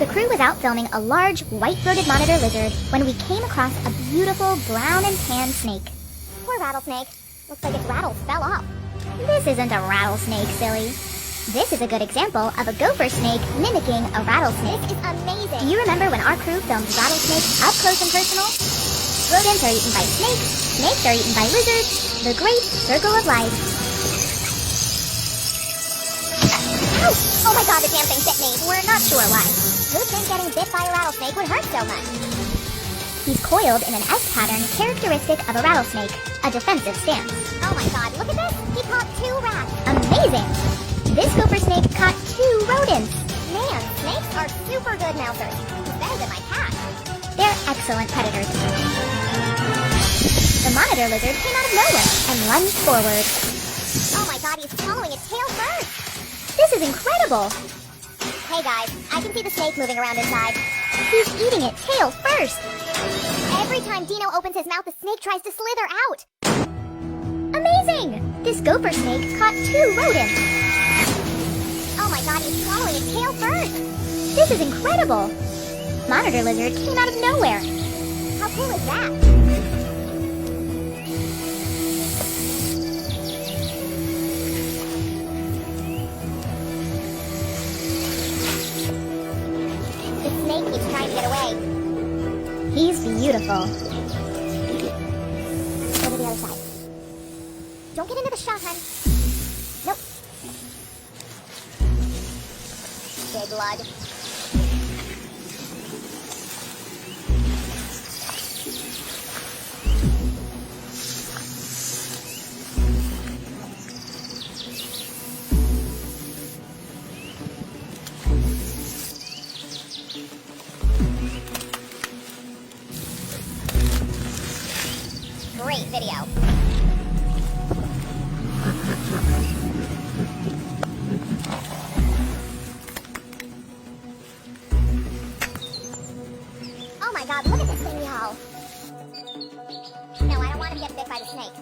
The crew was out filming a large, white-throated monitor lizard when we came across a beautiful brown and tan snake. Poor rattlesnake. Looks like its rattles fell off. This isn't a rattlesnake, silly. This is a good example of a gopher snake mimicking a rattlesnake. This is amazing. Do you remember when our crew filmed rattlesnakes up close and personal? Rodents are eaten by snakes, snakes are eaten by lizards, the great circle of life. Ouch! Oh my god, the damn thing bit me. We're not sure why. Who'd think getting bit by a rattlesnake would hurt so much? He's coiled in an S pattern characteristic of a rattlesnake, a defensive stance. Oh my god, look at this! He caught 2 rats! Amazing! This gopher snake caught 2 rodents! Man, snakes are super good mousers. He's better than my cat. They're excellent predators. The monitor lizard came out of nowhere and lunged forward. Oh my god, he's following its tail first! This is incredible! Hey guys, I can see the snake moving around inside. He's eating it tail first! Every time Dino opens his mouth, the snake tries to slither out! Amazing! This gopher snake caught 2 rodents! Oh my god, he's swallowing its tail first! This is incredible! Monitor lizard came out of nowhere! How cool is that? He's trying to get away. He's beautiful. Go to the other side. Don't get into the shot, hun. Nope. Big blood. Great video. Oh my god, look at this thing, y'all. No, I don't want him to get bit by the snake.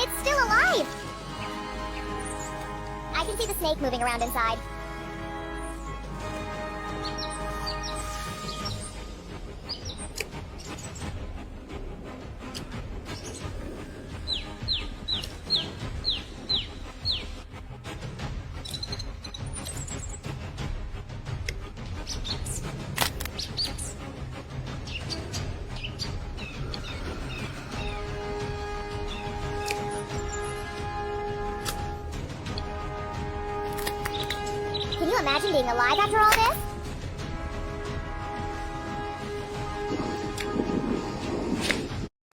It's still alive! I can see the snake moving around inside. Can you imagine being alive after all this?